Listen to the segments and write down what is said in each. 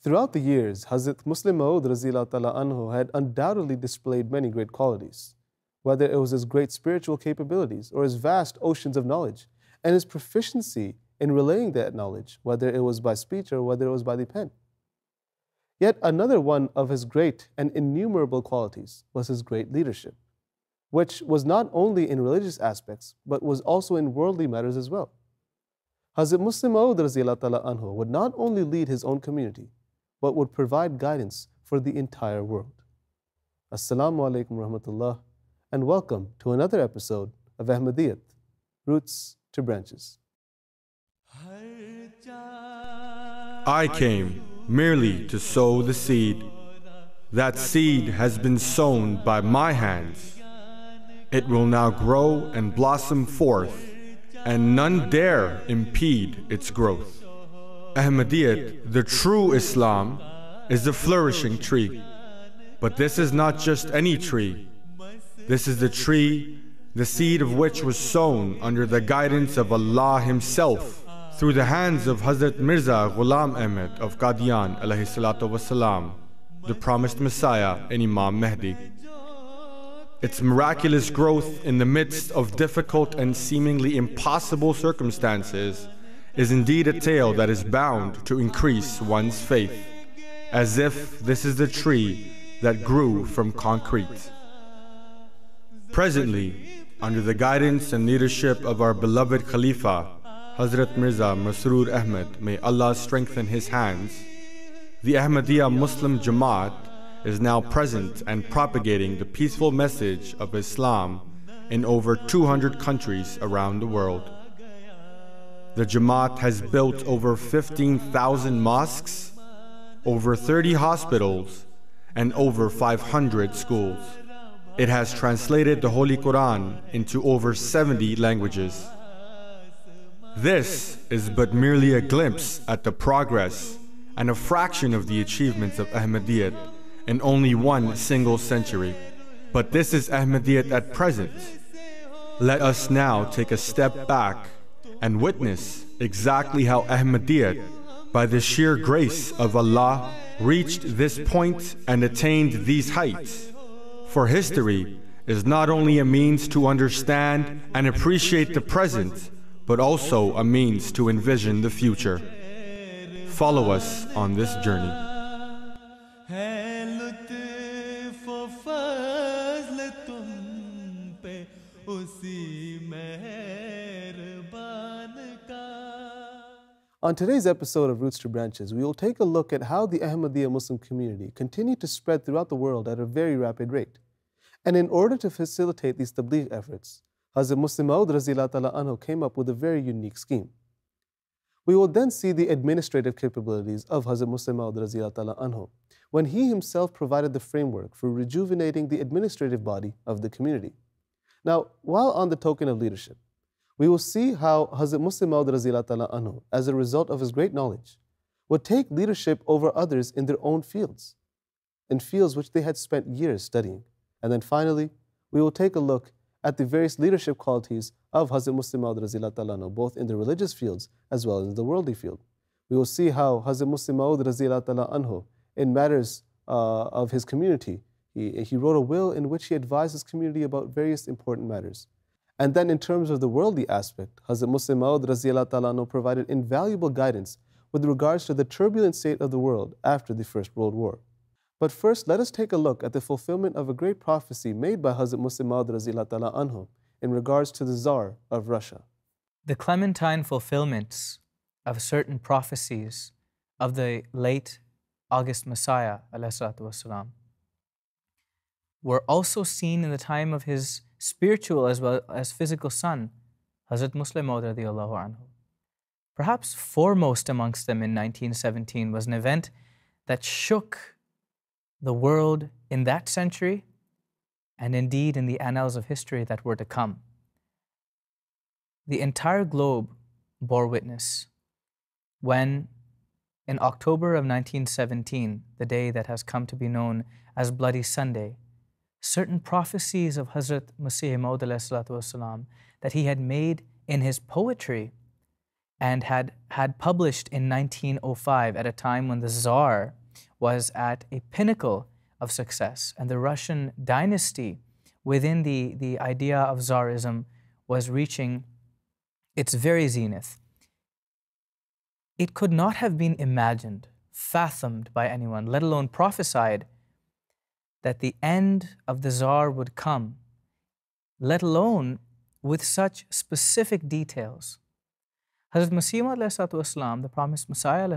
Throughout the years, Hazrat Mahmood anhu had undoubtedly displayed many great qualities, whether it was his great spiritual capabilities or his vast oceans of knowledge, and his proficiency in relaying that knowledge, whether it was by speech or whether it was by the pen. Yet another one of his great and innumerable qualities was his great leadership, which was not only in religious aspects, but was also in worldly matters as well. Hazrat Mahmood anhu would not only lead his own community, but would provide guidance for the entire world. Assalamu alaikum rahmatullah, and welcome to another episode of Ahmadiyyat, Roots to Branches. I came merely to sow the seed. That seed has been sown by my hands. It will now grow and blossom forth, and none dare impede its growth. Ahmadiyyat, the true Islam, is a flourishing tree. But this is not just any tree. This is the tree, the seed of which was sown under the guidance of Allah Himself, through the hands of Hazrat Mirza Ghulam Ahmad of Qadian alayhi salatu wasalam, the promised Messiah and Imam Mahdi. Its miraculous growth in the midst of difficult and seemingly impossible circumstances is indeed a tale that is bound to increase one's faith, as if this is the tree that grew from concrete. Presently, under the guidance and leadership of our beloved Khalifa, Hazrat Mirza Masroor Ahmad, may Allah strengthen his hands, the Ahmadiyya Muslim Jamaat is now present and propagating the peaceful message of Islam in over 200 countries around the world. The Jamaat has built over 15,000 mosques, over 30 hospitals, and over 500 schools. It has translated the Holy Quran into over 70 languages. This is but merely a glimpse at the progress and a fraction of the achievements of Ahmadiyyat in only one single century. But this is Ahmadiyyat at present. Let us now take a step back and witness exactly how Ahmadiyyat, by the sheer grace of Allah, reached this point and attained these heights. For history is not only a means to understand and appreciate the present, but also a means to envision the future. Follow us on this journey. On today's episode of Roots to Branches, we will take a look at how the Ahmadiyya Muslim community continued to spread throughout the world at a very rapid rate. And in order to facilitate these tabligh efforts, Hazrat Mahmood anhu came up with a very unique scheme. We will then see the administrative capabilities of Hazrat Mahmood anhu when he himself provided the framework for rejuvenating the administrative body of the community. Now, while on the token of leadership, we will see how Hazrat Mahmood anhu, as a result of his great knowledge, would take leadership over others in their own fields, in fields which they had spent years studying. And then finally, we will take a look at the various leadership qualities of Hazrat Mahmood anhu, both in the religious fields as well as in the worldly field. We will see how Hazrat Mahmood anhu, in matters of his community, he wrote a will in which he advised his community about various important matters. And then in terms of the worldly aspect, Hazrat Mahmood anhu provided invaluable guidance with regards to the turbulent state of the world after the First World War. But first, let us take a look at the fulfillment of a great prophecy made by Hazrat Mahmood anhu in regards to the Tsar of Russia. The Clementine fulfillments of certain prophecies of the late August Messiah ﷺ were also seen in the time of his spiritual as well as physical son, Hazrat Mahmood anhu. Perhaps foremost amongst them in 1917 was an event that shook the world in that century and indeed in the annals of history that were to come. The entire globe bore witness when, in October of 1917, the day that has come to be known as Bloody Sunday, certain prophecies of Hazrat Masih Maud that he had made in his poetry and had published in 1905 at a time when the Tsar was at a pinnacle of success and the Russian dynasty within the idea of Tsarism was reaching its very zenith. It could not have been imagined, fathomed by anyone, let alone prophesied, that the end of the Tsar would come, let alone with such specific details. Hazrat Masih Maud, the promised Messiah,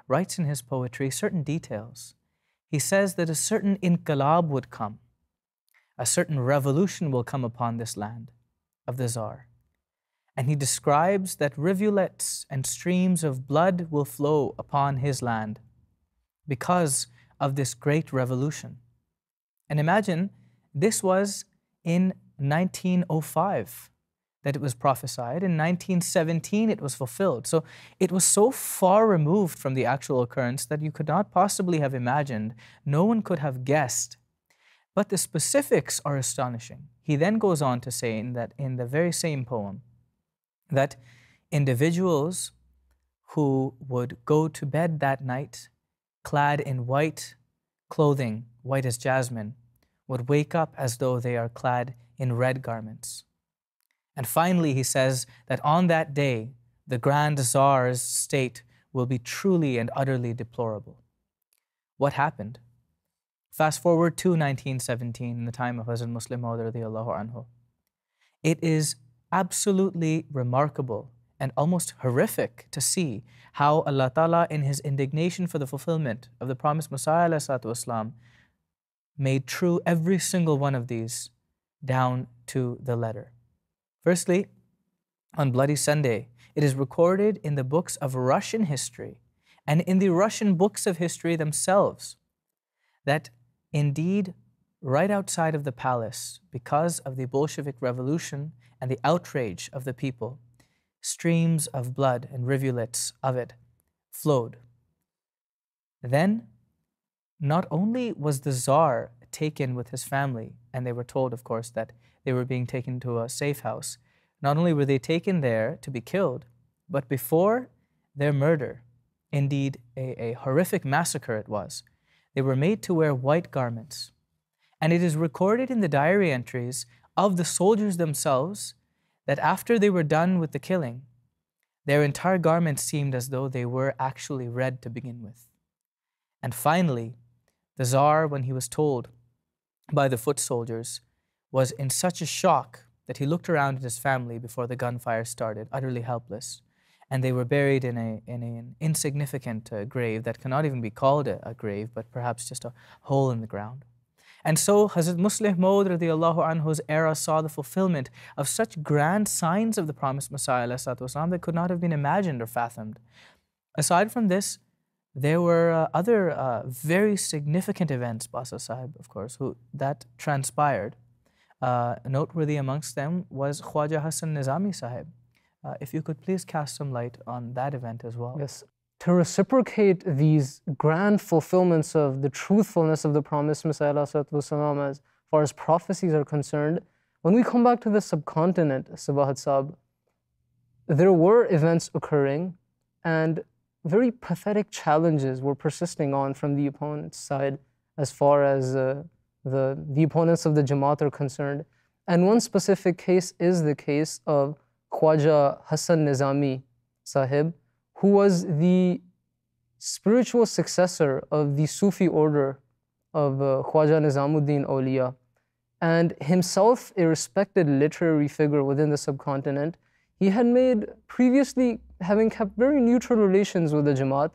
writes in his poetry certain details. He says that a certain inqilab would come, a certain revolution will come upon this land of the Tsar. And he describes that rivulets and streams of blood will flow upon his land because of this great revolution. And imagine, this was in 1905 that it was prophesied. In 1917 it was fulfilled. So it was so far removed from the actual occurrence that you could not possibly have imagined, no one could have guessed. But the specifics are astonishing. He then goes on to say in the very same poem that individuals who would go to bed that night clad in white clothing, white as jasmine, would wake up as though they are clad in red garments. And finally, he says that on that day, the Grand Tsar's state will be truly and utterly deplorable. What happened? Fast forward to 1917, in the time of Hazrat Muslim Maud radiallahu anhu. It is absolutely remarkable and almost horrific to see how Allah Ta'ala, in His indignation for the fulfillment of the promised Messiah ﷺ, made true every single one of these down to the letter. Firstly, on Bloody Sunday, it is recorded in the books of Russian history and in the Russian books of history themselves that indeed, right outside of the palace, because of the Bolshevik Revolution and the outrage of the people, streams of blood and rivulets of it flowed. Then, not only was the Tsar taken with his family, and they were told, of course, that they were being taken to a safe house, not only were they taken there to be killed, but before their murder, indeed a horrific massacre it was, they were made to wear white garments. And it is recorded in the diary entries of the soldiers themselves that after they were done with the killing, their entire garments seemed as though they were actually red to begin with. And finally, the Tsar, when he was told by the foot soldiers, was in such a shock that he looked around at his family before the gunfire started, utterly helpless. And they were buried in an insignificant grave that cannot even be called a grave, but perhaps just a hole in the ground. And so Hazrat Muslim Maud radiallahu anhu's era saw the fulfillment of such grand signs of the promised Messiah ﷺ that could not have been imagined or fathomed. Aside from this, there were other very significant events, Basa Sahib, of course, that transpired. Noteworthy amongst them was Khwaja Hassan Nizami Sahib. If you could please cast some light on that event as well. Yes. To reciprocate these grand fulfillments of the truthfulness of the promised Messiah ﷺ as far as prophecies are concerned, when we come back to the subcontinent, Sabahat Sahib, there were events occurring and very pathetic challenges were persisting on from the opponent's side as far as the opponents of the Jamaat are concerned. And one specific case is the case of Khwaja Hassan Nizami Sahib, who was the spiritual successor of the Sufi order of Khwaja Nizamuddin Awliya, and himself a respected literary figure within the subcontinent. He had made previously, having kept very neutral relations with the Jamaat,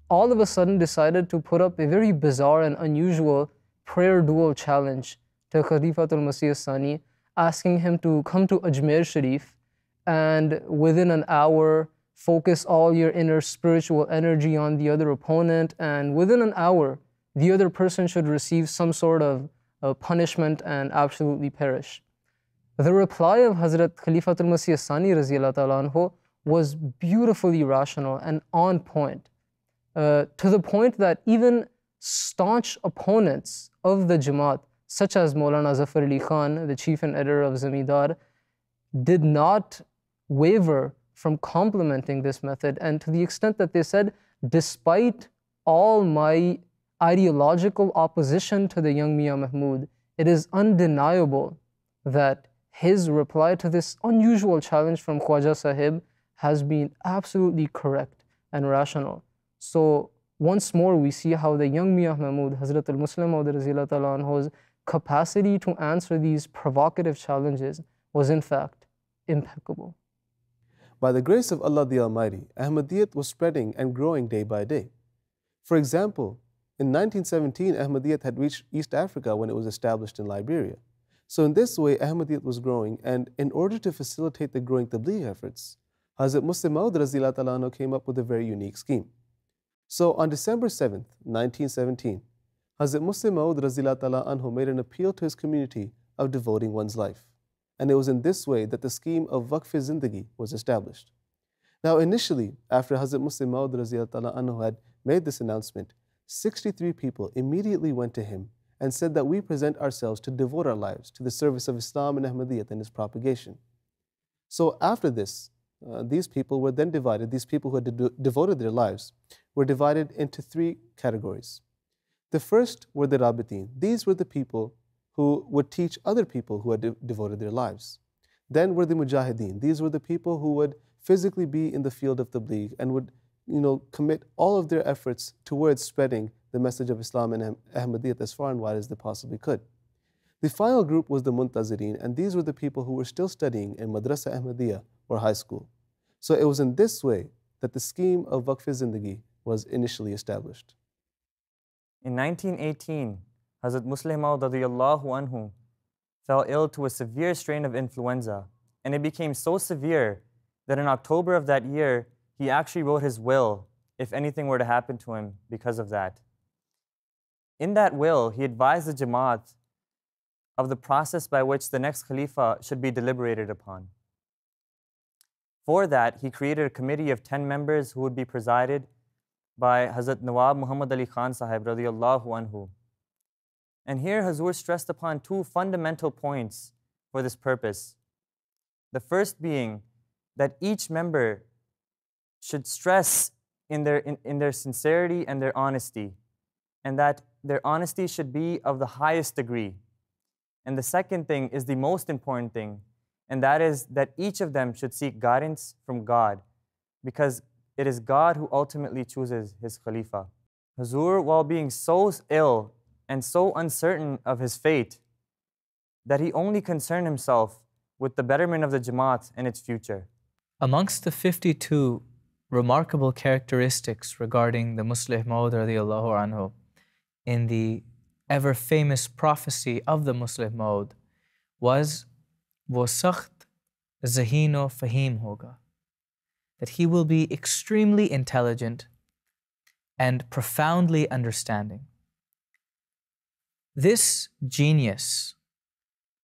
all of a sudden decided to put up a very bizarre and unusual prayer duel challenge to Khalifatul-Masih II, asking him to come to Ajmer Sharif and within an hour focus all your inner spiritual energy on the other opponent, and within an hour the other person should receive some sort of punishment and absolutely perish. The reply of Hazrat Khalifatul-Masih II Raziyallahu Ta'ala Anhu was beautifully rational and on point, to the point that even staunch opponents of the Jamaat, such as Maulana Zafar Ali Khan, the chief and editor of Zamindar, did not waver from complementing this method, and to the extent that they said, despite all my ideological opposition to the young Mian Mahmood, it is undeniable that his reply to this unusual challenge from Khwaja Sahib has been absolutely correct and rational. So once more we see how the young Mian Mahmood, Hazrat-ul-Masih II anhu's capacity to answer these provocative challenges was in fact impeccable. By the grace of Allah the Almighty, Ahmadiyyat was spreading and growing day by day. For example, in 1917, Ahmadiyyat had reached East Africa when it was established in Liberia. So in this way, Ahmadiyyat was growing, and in order to facilitate the growing tabligh efforts, Hazrat Muslim Maud came up with a very unique scheme. So on December 7th, 1917, Hazrat Muslim Maud made an appeal to his community of devoting one's life. And it was in this way that the scheme of Waqf-e-Zindagi was established. Now initially, after Hazrat Muslim Maud had made this announcement, 63 people immediately went to him and said that we present ourselves to devote our lives to the service of Islam and Ahmadiyyat and its propagation. So after this, these people were then divided, these people who had devoted their lives were divided into three categories. The first were the Rabitin. These were the people who would teach other people who had devoted their lives. Then were the Mujahideen. These were the people who would physically be in the field of tabligh and would commit all of their efforts towards spreading the message of Islam and Ahmadiyyat as far and wide as they possibly could. The final group was the Muntazireen, and these were the people who were still studying in Madrasa Ahmadiyya or high school. So it was in this way that the scheme of Waqf-e-Zindagi was initially established. In 1918, Hazrat Muslim Maud anhu fell ill to a severe strain of influenza, and it became so severe that in October of that year, he actually wrote his will if anything were to happen to him because of that. In that will, he advised the Jamaat of the process by which the next Khalifa should be deliberated upon. For that, he created a committee of 10 members who would be presided by Hazrat Nawab Muhammad Ali Khan Sahib radiyallahu anhu. And here Hazur stressed upon two fundamental points for this purpose. The first being that each member should stress in their sincerity and their honesty, and that their honesty should be of the highest degree. And the second thing is the most important thing, and that is that each of them should seek guidance from God, because it is God who ultimately chooses his Khalifa. Hazur, while being so ill and so uncertain of his fate, that he only concerned himself with the betterment of the Jamaat and its future. Amongst the 52 remarkable characteristics regarding the Muslim Maud radiallahu anhu in the ever famous prophecy of the Muslim Maud was wo sakht zaheen-o fahim hoga, that he will be extremely intelligent and profoundly understanding. This genius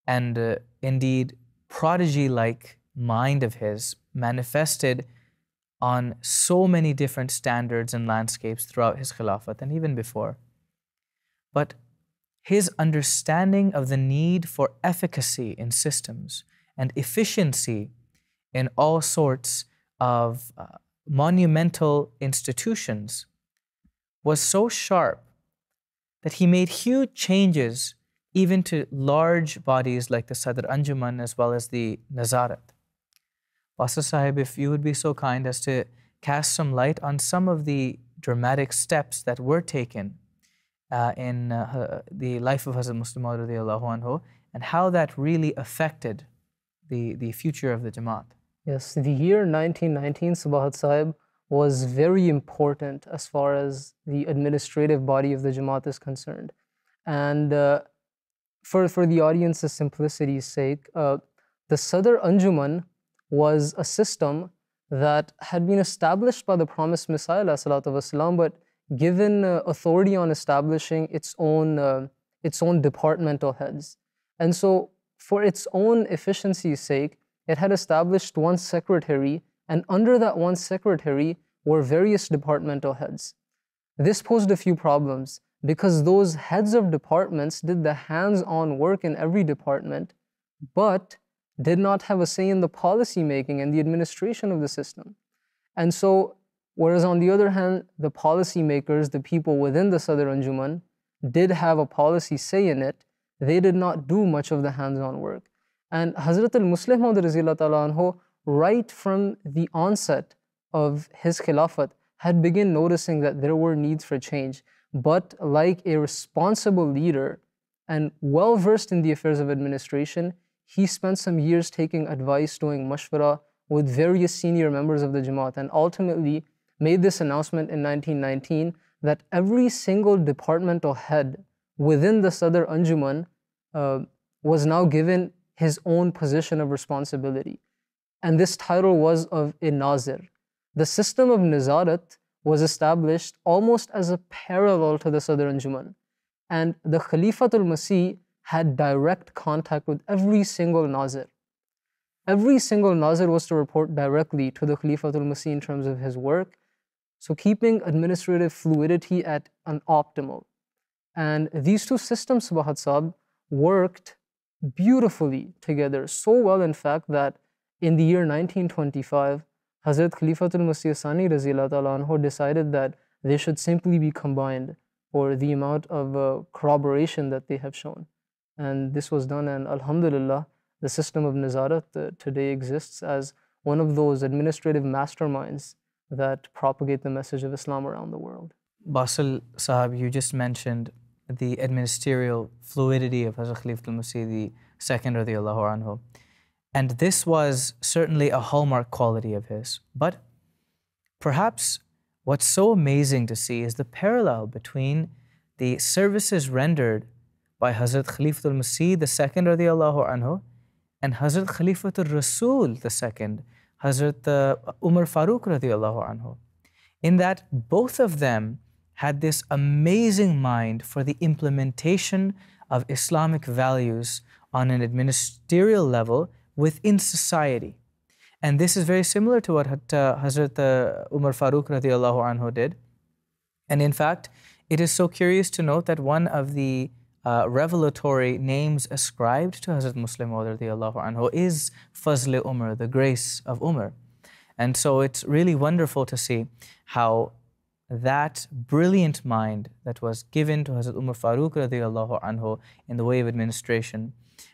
and indeed prodigy-like mind of his manifested on so many different standards and landscapes throughout his Khilafat and even before. But his understanding of the need for efficacy in systems and efficiency in all sorts of monumental institutions was so sharp that he made huge changes even to large bodies like the Sadr Anjuman as well as the Nazarat. Basa Sahib, if you would be so kind as to cast some light on some of the dramatic steps that were taken in the life of Hazrat Muslim Maud radiallahu anhu and how that really affected the future of the Jamaat. Yes, the year 1919, Sabahat Sahib, was very important as far as the administrative body of the Jamaat is concerned. And for the audience's simplicity's sake, the Sadr Anjuman was a system that had been established by the promised Messiah ﷺ, but given authority on establishing its own departmental heads. And so for its own efficiency's sake, it had established one secretary, and under that one secretary were various departmental heads. This posed a few problems because those heads of departments did the hands-on work in every department, but did not have a say in the policy making and the administration of the system. And so, whereas on the other hand, the policy makers, the people within the Sadr Anjuman, did have a policy say in it, they did not do much of the hands-on work. And Hazrat al-Muslih Maud Raziyallahu Ta'ala Anhu, right from the onset of his Khilafat, had begun noticing that there were needs for change. But like a responsible leader and well-versed in the affairs of administration, he spent some years taking advice, doing mashwara with various senior members of the Jamaat, and ultimately made this announcement in 1919 that every single departmental head within the Sadr Anjuman was now given his own position of responsibility. And this title was of a Nazir. The system of Nizarat was established almost as a parallel to the Sadr Anjuman. And the Khalifatul-Masih had direct contact with every single Nazir. Every single Nazir was to report directly to the Khalifatul-Masih in terms of his work, so keeping administrative fluidity at an optimal. And these two systems, Sabahat Saab, worked beautifully together, so well in fact that in the year 1925, Hazrat Khalifatul-Masih Sani Raziyallahu Ta'ala Anhu decided that they should simply be combined for the amount of corroboration that they have shown. And this was done, and Alhamdulillah, the system of Nizarat today exists as one of those administrative masterminds that propagate the message of Islam around the world. Basil Sahab, you just mentioned the administerial fluidity of Hazrat Khalifatul-Masih II radiyallahu anhu. And this was certainly a hallmark quality of his. But perhaps what's so amazing to see is the parallel between the services rendered by Hazrat Khalifatul-Masih II radiyallahu anhu and Hazrat Khalifatul Rasul II, Hazrat Umar Farooq radiyallahu anhu, in that both of them had this amazing mind for the implementation of Islamic values on an administerial level within society. And this is very similar to what Hazrat Umar Farooq radiyallahu anhu did. And in fact, it is so curious to note that one of the revelatory names ascribed to Hazrat Muslim Maud radiyallahu anhu is Fazl Umar, the grace of Umar. And so it's really wonderful to see how that brilliant mind that was given to Hazrat Umar Farooq radiyallahu anhu in the way of administration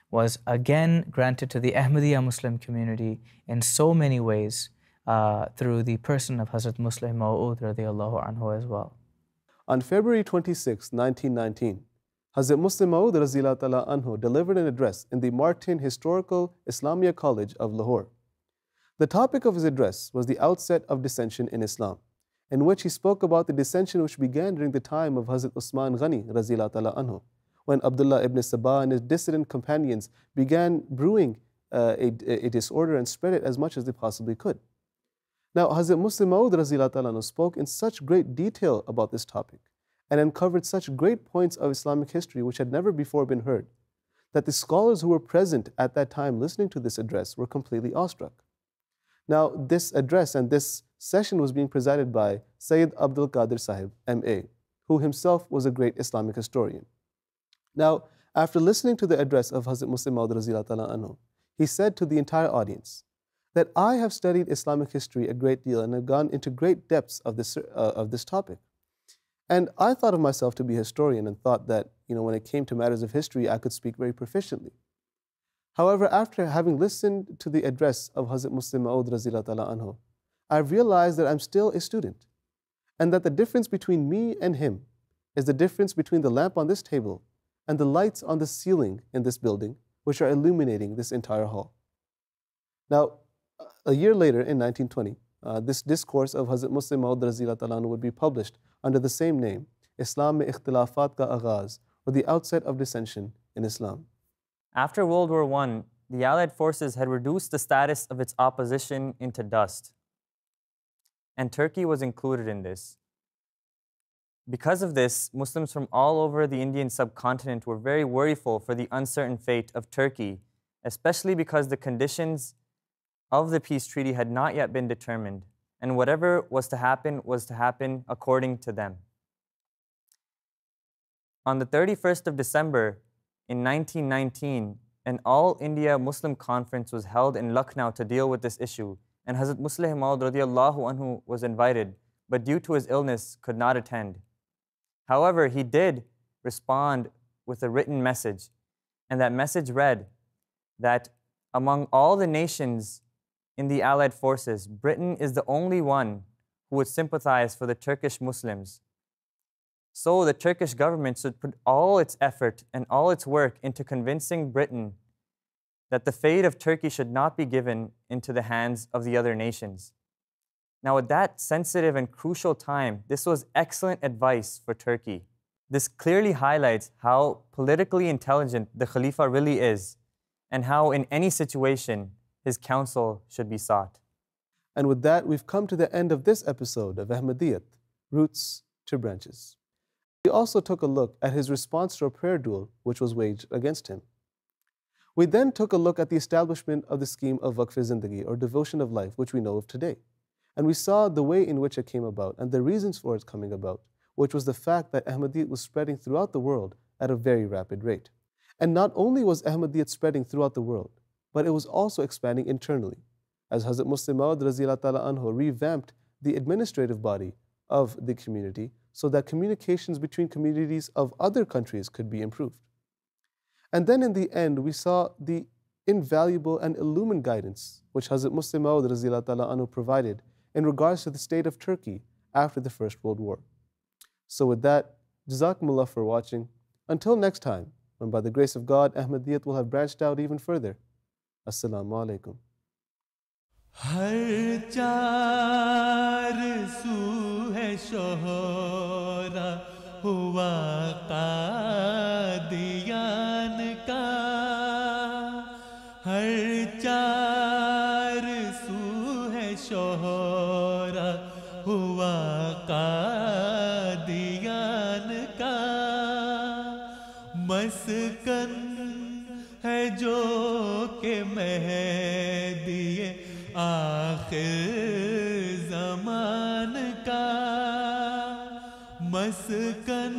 was again granted to the Ahmadiyya Muslim community in so many ways through the person of Hazrat Muslim Maud radiyallahu anhu as well. On February 26, 1919, Hazrat Muslim Maud Raziyallahu Ta'ala Anhu delivered an address in the Martin Historical Islamia College of Lahore. The topic of his address was the outset of dissension in Islam, in which he spoke about the dissension which began during the time of Hazrat Usman Ghani Raziyallahu Ta'ala Anhu, when Abdullah ibn Sabah and his dissident companions began brewing a disorder and spread it as much as they possibly could. Now, Hazrat Muslim Maud Raziyallahu Ta'ala Anhu spoke in such great detail about this topic and uncovered such great points of Islamic history which had never before been heard, that the scholars who were present at that time listening to this address were completely awestruck. Now, this address and this session was being presided by Sayyid Abdul Qadir Sahib, M.A., who himself was a great Islamic historian. Now, after listening to the address of Hazrat Muslim Maud Raziyallahu Ta'ala Anhu, he said to the entire audience that I have studied Islamic history a great deal and have gone into great depths of this topic. And I thought of myself to be a historian and thought that, when it came to matters of history, I could speak very proficiently. However, after having listened to the address of Hazrat Muslim Maud Raziyallahu Ta'ala Anhu, I realized that I'm still a student, and that the difference between me and him is the difference between the lamp on this table and the lights on the ceiling in this building, which are illuminating this entire hall. Now, a year later, in 1920, this discourse of Hazrat Muslim Maud Raziyallahu Ta'ala Anhu would be published under the same name, Islam mein Ikhtilafat ka Aghaaz, or the outset of dissension in Islam. After World War I, the Allied forces had reduced the status of its opposition into dust, and Turkey was included in this. Because of this, Muslims from all over the Indian subcontinent were very worryful for the uncertain fate of Turkey, especially because the conditions of the peace treaty had not yet been determined, and whatever was to happen according to them. On the 31st of December in 1919, An All India Muslim conference was held in Lucknow to deal with this issue, and Hazrat Musleh Maud radiallahu anhu was invited, but due to his illness could not attend. However, he did respond with a written message, and that message read that among all the nations in the Allied forces, Britain is the only one who would sympathize for the Turkish Muslims. So the Turkish government should put all its effort and all its work into convincing Britain that the fate of Turkey should not be given into the hands of the other nations. Now, at that sensitive and crucial time, this was excellent advice for Turkey. This clearly highlights how politically intelligent the Khalifa really is, and how in any situation, his counsel should be sought. And with that, we've come to the end of this episode of Ahmadiyyat, Roots to Branches. We also took a look at his response to a prayer duel which was waged against him. We then took a look at the establishment of the scheme of Waqf-e-Zindagi, or devotion of life, which we know of today. And we saw the way in which it came about and the reasons for its coming about, which was the fact that Ahmadiyyat was spreading throughout the world at a very rapid rate. And not only was Ahmadiyyat spreading throughout the world, but it was also expanding internally, as Hazrat Musleh Maud Raziyallahu Ta'ala Anhu revamped the administrative body of the community so that communications between communities of other countries could be improved. And then in the end, we saw the invaluable and illumined guidance which Hazrat Musleh Maud Raziyallahu Ta'ala Anhu provided in regards to the state of Turkey after the First World War. So with that, Jazakumullah for watching. Until next time, when by the grace of God, Ahmadiyyat will have branched out even further. Assalamu alaikum. हर चार सू है शोहरा हुआ कादियान का हर चार सू है शोहरा हुआ कादियान का मस्कन है जो के महदिए आखिर ज़मान का मस्कन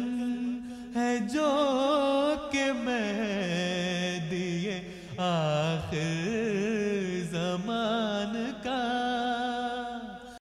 है जो के महदिए आखिर